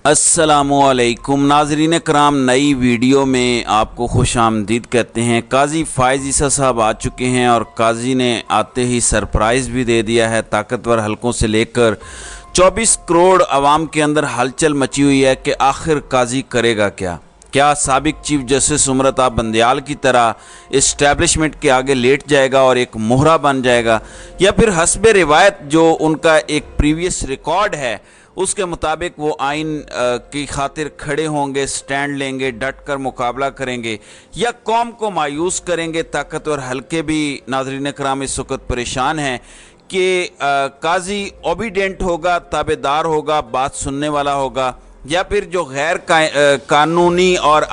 अस्सलामुअलैकुम नाजरीन कराम, नई वीडियो में आपको खुश आमदीद कहते हैं। काजी फ़ाइज़ ईसा साहब आ चुके हैं और काजी ने आते ही सरप्राइज़ भी दे दिया है। ताकतवर हलकों से लेकर 24 करोड़ आवाम के अंदर हलचल मची हुई है कि आखिर काजी करेगा क्या साबिक चीफ जस्टिस उमरता बंदयाल की तरह इस्टेब्लिशमेंट के आगे लेट जाएगा और एक मोहरा बन जाएगा, या फिर हस्बे रिवायत जो उनका एक प्रीवियस रिकॉर्ड है उसके मुताबिक वो आइन की खातिर खड़े होंगे, स्टैंड लेंगे, डट कर मुकाबला करेंगे, या कौम को मायूस करेंगे। ताकतवर हल्के भी नाज़रीन कराम इस वक्त परेशान हैं कि काजी ओबीडेंट होगा, ताबेदार होगा, बात सुनने वाला होगा, या फिर जो गैर कानूनी और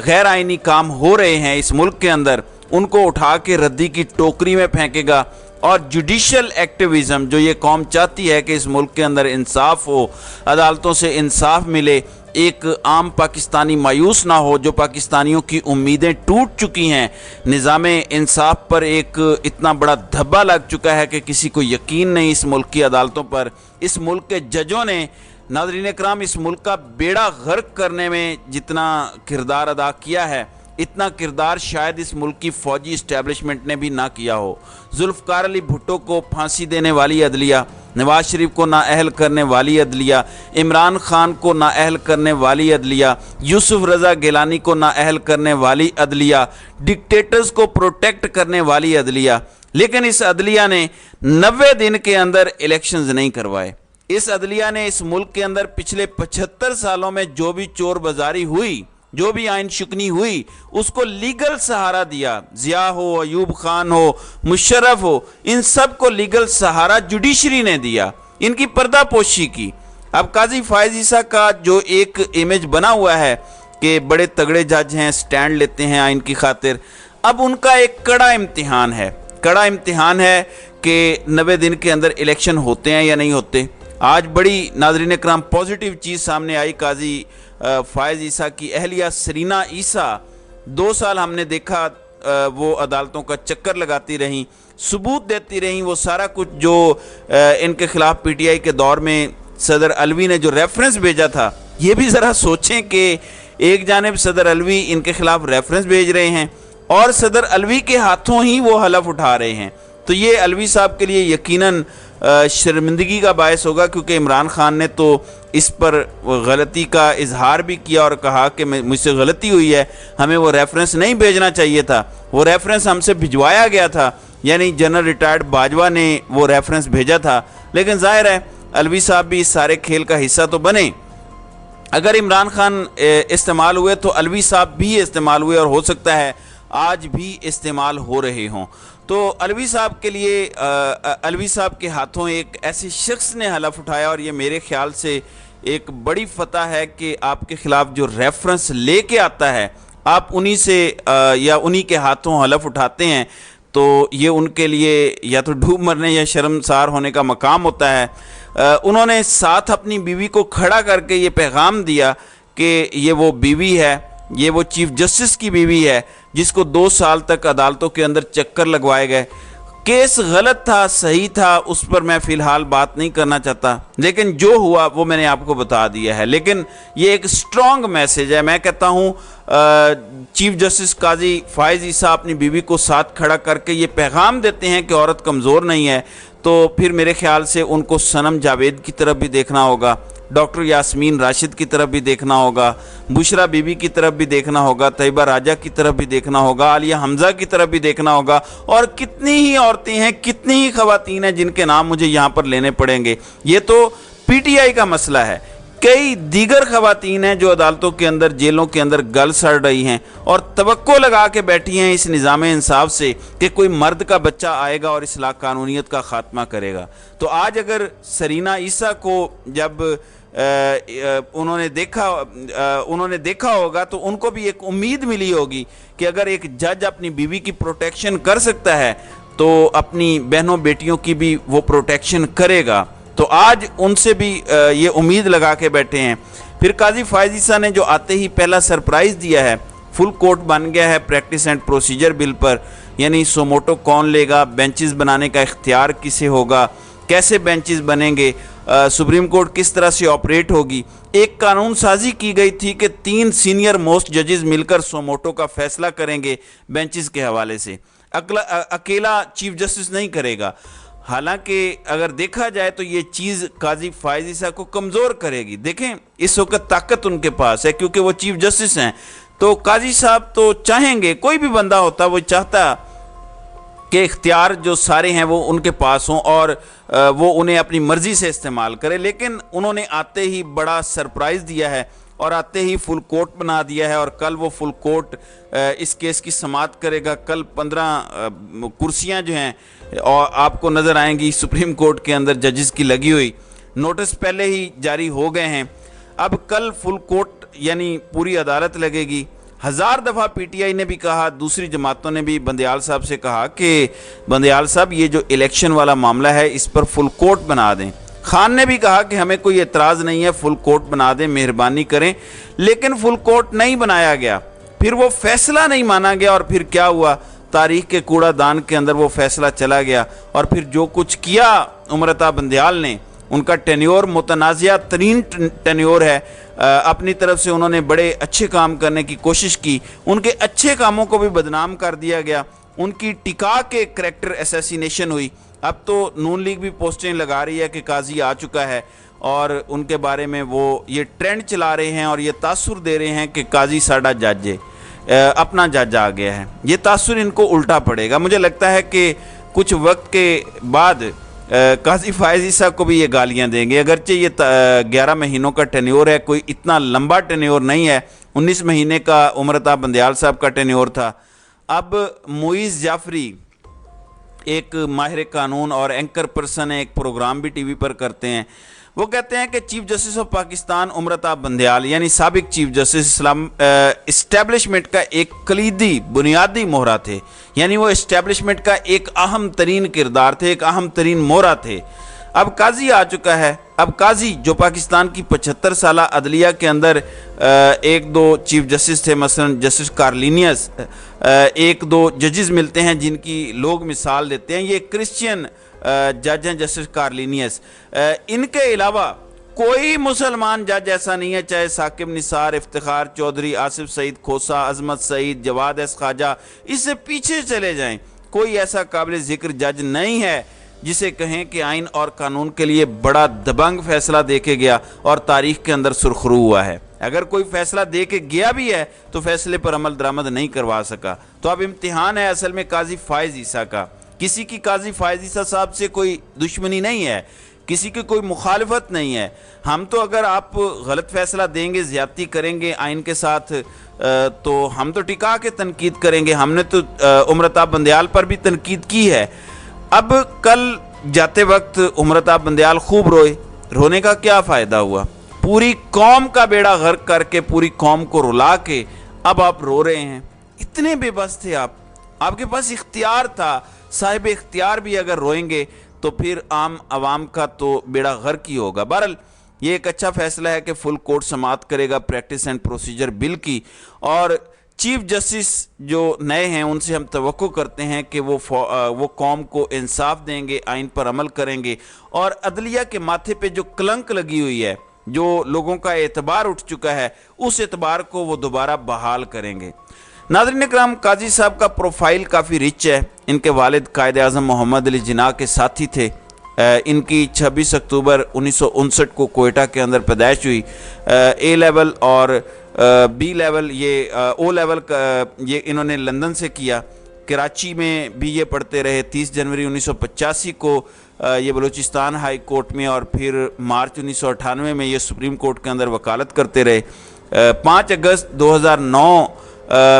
गैर आइनी काम हो रहे हैं इस मुल्क के अंदर उनको उठा के रद्दी की टोकरी में फेंकेगा। और जुडिशल एक्टिविज़म जो ये कौम चाहती है कि इस मुल्क के अंदर इंसाफ हो, अदालतों से इंसाफ मिले, एक आम पाकिस्तानी मायूस ना हो, जो पाकिस्तानियों की उम्मीदें टूट चुकी हैं, निज़ामे इंसाफ पर एक इतना बड़ा धब्बा लग चुका है कि किसी को यकीन नहीं इस मुल्क की अदालतों पर। इस मुल्क के जजों ने नाज़रीन कराम इस मुल्क का बेड़ा गर्क करने में जितना किरदार अदा किया है, इतना किरदार शायद इस मुल्क की फ़ौजी इस्टेब्लिशमेंट ने भी ना किया हो। जुल्फ़िकार अली भुट्टो को फांसी देने वाली अदलिया, नवाज शरीफ को नाअहल करने वाली अदलिया, इमरान खान को नाअहल करने वाली अदलिया, यूसुफ रज़ा गिलानी को नाअहल करने वाली अदलिया, डिक्टेटर्स को प्रोटेक्ट करने वाली अदलिया। लेकिन इस अदलिया ने 90 दिन के अंदर इलेक्शंस नहीं करवाए। इस अदलिया ने इस मुल्क के अंदर पिछले 75 सालों में जो भी चोर बाजारी हुई, जो भी आइन शुकनी हुई, उसको लीगल सहारा दिया। जिया हो, अयूब खान हो, मुशर्रफ हो, इन सब को लीगल सहारा जुडिशरी ने दिया, इनकी पर्दापोशी की। अब काजी फ़ाइज़ ईसा का जो एक इमेज बना हुआ है कि बड़े तगड़े जज हैं, स्टैंड लेते हैं आइन की खातिर, अब उनका एक कड़ा इम्तिहान है कि 90 दिन के अंदर इलेक्शन होते हैं या नहीं होते। आज बड़ी नाज़रीन कराम पॉजिटिव चीज़ सामने आई। काजी फ़ाइज़ ईसा की अहलिया सरीना ईसा 2 साल हमने देखा वो अदालतों का चक्कर लगाती रहीं, सबूत देती रहीं, वो सारा कुछ जो इनके ख़िलाफ़ पीटीआई के दौर में सदर अलवी ने जो रेफरेंस भेजा था, ये भी ज़रा सोचें कि एक जानिब सदर अलवी इनके ख़िलाफ़ रेफरेंस भेज रहे हैं और सदर अलवी के हाथों ही वो हलफ उठा रहे हैं। तो ये अलवी साहब के लिए यकीनन शर्मिंदगी का बायस होगा, क्योंकि इमरान खान ने तो इस पर गलती का इजहार भी किया और कहा कि मुझसे गलती हुई है, हमें वो रेफरेंस नहीं भेजना चाहिए था, वो रेफरेंस हमसे भिजवाया गया था, यानी जनरल रिटायर्ड बाजवा ने वो रेफरेंस भेजा था। लेकिन जाहिर है अलवी साहब भी इस सारे खेल का हिस्सा तो बने। अगर इमरान खान इस्तेमाल हुए तो अलवी साहब भी इस्तेमाल हुए और हो सकता है आज भी इस्तेमाल हो रहे हों। तो अलवी साहब के लिए अलवी साहब के हाथों एक ऐसे शख्स ने हलफ उठाया, और ये मेरे ख्याल से एक बड़ी फतह है कि आपके ख़िलाफ़ जो रेफरेंस लेके आता है आप उन्हीं से या उन्हीं के हाथों हलफ उठाते हैं, तो ये उनके लिए या तो डूब मरने या शर्मसार होने का मकाम होता है। उन्होंने साथ अपनी बीवी को खड़ा करके ये पैगाम दिया कि ये वो बीवी है, ये वो चीफ जस्टिस की बीवी है जिसको 2 साल तक अदालतों के अंदर चक्कर लगवाए गए। केस गलत था, सही था, उस पर मैं फ़िलहाल बात नहीं करना चाहता, लेकिन जो हुआ वो मैंने आपको बता दिया है। लेकिन ये एक स्ट्रॉन्ग मैसेज है। मैं कहता हूँ चीफ जस्टिस काजी फ़ाइज़ ईसा अपनी बीवी को साथ खड़ा करके ये पैगाम देते हैं कि औरत कमज़ोर नहीं है, तो फिर मेरे ख्याल से उनको सनम जावेद की तरफ भी देखना होगा, डॉक्टर यास्मीन राशिद की तरफ भी देखना होगा, बुशरा बीबी की तरफ भी देखना होगा, तैयबा राजा की तरफ भी देखना होगा, आलिया हमज़ा की तरफ भी देखना होगा, और कितनी ही औरतें हैं, कितनी ही ख़वातीन हैं जिनके नाम मुझे यहाँ पर लेने पड़ेंगे। ये तो पीटीआई का मसला है, कई दीगर ख़वातीन हैं जो अदालतों के अंदर, जेलों के अंदर गल सड़ रही हैं और तवक्को लगा के बैठी हैं इस निज़ाम इंसाफ से कि कोई मर्द का बच्चा आएगा और इस्लाह कानूनियत का ख़ात्मा करेगा। तो आज अगर सरीना ईसा को जब उन्होंने देखा होगा तो उनको भी एक उम्मीद मिली होगी कि अगर एक जज अपनी बीवी की प्रोटेक्शन कर सकता है तो अपनी बहनों बेटियों की भी वो प्रोटेक्शन करेगा। तो आज उनसे भी ये उम्मीद लगा के बैठे हैं। फिर काजी फ़ाइज़ ईसा ने जो आते ही पहला सरप्राइज़ दिया है, फुल कोर्ट बन गया है प्रैक्टिस एंड प्रोसीजर बिल पर, यानी सोमोटो कौन लेगा, बेंचेस बनाने का इख्तियार किसे होगा, कैसे बेंचेस बनेंगे, सुप्रीम कोर्ट किस तरह से ऑपरेट होगी। एक कानून साजी की गई थी कि 3 सीनियर मोस्ट जजेस मिलकर सोमोटो का फैसला करेंगे बेंचेस के हवाले से, अकेला चीफ जस्टिस नहीं करेगा। हालांकि अगर देखा जाए तो ये चीज़ काजी फायज़ ईसा को कमज़ोर करेगी। देखें इस वक्त ताकत उनके पास है क्योंकि वो चीफ जस्टिस हैं, तो काजी साहब तो चाहेंगे, कोई भी बंदा होता वो चाहता कि इख्तियार जो सारे हैं वो उनके पास हों और वो उन्हें अपनी मर्ज़ी से इस्तेमाल करें। लेकिन उन्होंने आते ही बड़ा सरप्राइज़ दिया है और आते ही फुल कोर्ट बना दिया है, और कल वो फुल कोर्ट इस केस की समाअत करेगा। कल 15 कुर्सियां जो हैं और आपको नज़र आएंगी सुप्रीम कोर्ट के अंदर जजेस की लगी हुई। नोटिस पहले ही जारी हो गए हैं। अब कल फुल कोर्ट यानी पूरी अदालत लगेगी। 1000 दफ़ा पीटीआई ने भी कहा, दूसरी जमातों ने भी बंदयाल साहब से कहा कि बंदयाल साहब ये जो इलेक्शन वाला मामला है इस पर फुल कोर्ट बना दें। खान ने भी कहा कि हमें कोई एतराज़ नहीं है, फुल कोर्ट बना दें, मेहरबानी करें। लेकिन फुल कोर्ट नहीं बनाया गया, फिर वो फैसला नहीं माना गया, और फिर क्या हुआ, तारीख के कूड़ादान के अंदर वो फैसला चला गया। और फिर जो कुछ किया उमरता बंदयाल ने, उनका टेन्योर मुतनाज़िया तरीन टेन्योर है। अपनी तरफ से उन्होंने बड़े अच्छे काम करने की कोशिश की, उनके अच्छे कामों को भी बदनाम कर दिया गया, उनकी टिका के करैक्टर असैसिनेशन हुई। अब तो नून लीग भी पोस्टें लगा रही है कि काजी आ चुका है, और उनके बारे में वो ये ट्रेंड चला रहे हैं और ये तासुर दे रहे हैं कि काजी साडा जज है, अपना जज आ गया है। ये तासुर इनको उल्टा पड़ेगा। मुझे लगता है कि कुछ वक्त के बाद काजी फायज़ ईसा को भी ये गालियां देंगे। अगरचे ये 11 महीनों का टेन्योर है, कोई इतना लंबा टेन्योर नहीं है। 19 महीने का उमरता बंदयाल साहब का टेन्योर था। अब मुइज़ जाफरी एक माहिर कानून और एंकर पर्सन है, एक प्रोग्राम भी टीवी पर करते हैं। वो कहते हैं कि chief justice of Pakistan उमरता Bandial यानी साबिक चीफ जस्टिस इस्लाम इस्टेब्लिशमेंट का एक कलीदी बुनियादी मोहरा थे, यानी वो इस्टेब्लिशमेंट का एक अहम तरीन किरदार थे, एक अहम तरीन मोहरा थे। अब काजी आ चुका है। अब काजी जो पाकिस्तान की 75 साला अदलिया के अंदर एक दो चीफ जस्टिस थे, मसलन जस्टिस कार्लिनियस, एक दो जजेस मिलते हैं जिनकी लोग मिसाल देते हैं, ये क्रिश्चियन जज हैं जस्टिस कार्लिनियस। इनके अलावा कोई मुसलमान जज ऐसा नहीं है, चाहे साकिब निसार, इफ्तिखार चौधरी, आसिफ सईद खोसा, अजमत सईद, जवाद एस ख्वाजा, इससे पीछे चले जाएं, कोई ऐसा काबिल जिक्र जज नहीं है जिसे कहें कि आइन और कानून के लिए बड़ा दबंग फैसला दे के गया और तारीख के अंदर सुरखरू हुआ है। अगर कोई फैसला दे के गया भी है तो फैसले पर अमल दरामद नहीं करवा सका। तो अब इम्तिहान है असल में काजी फायज़ ईसा का। किसी की काजी फायज़ ईसा साहब से कोई दुश्मनी नहीं है, किसी की कोई मुखालफत नहीं है। हम तो अगर आप गलत फैसला देंगे, ज़्यादती करेंगे आइन के साथ, तो हम तो टिका के तनकीद करेंगे। हमने तो उमरता बंदयाल पर भी तनकीद की है। अब कल जाते वक्त उमरता बंदयाल खूब रोए। रोने का क्या फ़ायदा हुआ? पूरी कौम का बेड़ा गर्क करके, पूरी कौम को रुला के अब आप रो रहे हैं। इतने बेबस थे आप, आपके पास इख्तियार था। साहिब इख्तियार भी अगर रोएंगे तो फिर आम आवाम का तो बेड़ा गर्क ही होगा। बहरहाल ये एक अच्छा फैसला है कि फुल कोर्ट समाअत करेगा प्रैक्टिस एंड प्रोसीजर बिल की, और चीफ जस्टिस जो नए हैं उनसे हम तवक्को करते हैं कि वो कौम को इंसाफ देंगे, आइन पर अमल करेंगे, और अदलिया के माथे पे जो कलंक लगी हुई है, जो लोगों का एतबार उठ चुका है, उस एतबार को वो दोबारा बहाल करेंगे। नाज़रीन इकराम, काजी साहब का प्रोफाइल काफ़ी रिच है। इनके वालिद कायद आज़म मोहम्मद अली जिन्ना के साथी थे। इनकी 26 अक्टूबर 1959 को कोयटा के अंदर पैदाइश हुई। ए लेवल और बी लेवल, ये ओ लेवल का ये इन्होंने लंदन से किया। कराची में भी ये पढ़ते रहे। 30 जनवरी 1985 को ये बलूचिस्तान हाई कोर्ट में, और फिर मार्च 1998 में ये सुप्रीम कोर्ट के अंदर वकालत करते रहे। 5 अगस्त 2009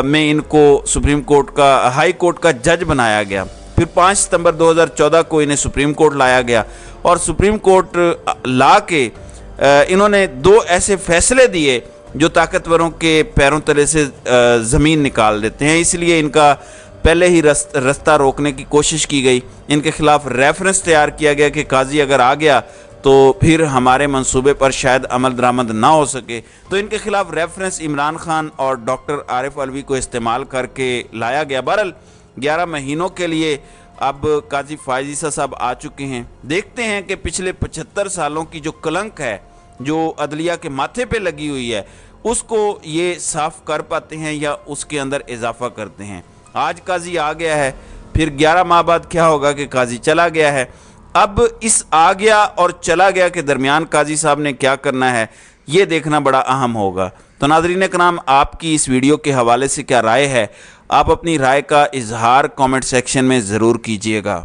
में इनको सुप्रीम कोर्ट का हाई कोर्ट का जज बनाया गया। फिर 5 सितंबर 2014 को इन्हें सुप्रीम कोर्ट लाया गया, और सुप्रीम कोर्ट ला के इन्होंने 2 ऐसे फैसले दिए जो ताकतवरों के पैरों तले से ज़मीन निकाल देते हैं। इसलिए इनका पहले ही रास्ता रोकने की कोशिश की गई। इनके खिलाफ रेफरेंस तैयार किया गया कि काजी अगर आ गया तो फिर हमारे मंसूबे पर शायद अमल दरामद ना हो सके। तो इनके खिलाफ रेफरेंस इमरान खान और डॉक्टर आरिफ अलवी को इस्तेमाल करके लाया गया। बहरहाल 11 महीनों के लिए अब काजी फायज ईसा साहब आ चुके हैं। देखते हैं कि पिछले 75 सालों की जो कलंक है, जो अदलिया के माथे पे लगी हुई है, उसको ये साफ कर पाते हैं या उसके अंदर इजाफा करते हैं। आज काजी आ गया है, फिर 11 माह बाद क्या होगा कि काजी चला गया है। अब इस आ गया और चला गया के दरमियान काजी साहब ने क्या करना है, ये देखना बड़ा अहम होगा। तो नाज़रीन कराम, आपकी इस वीडियो के हवाले से क्या राय है? आप अपनी राय का इजहार कमेंट सेक्शन में ज़रूर कीजिएगा।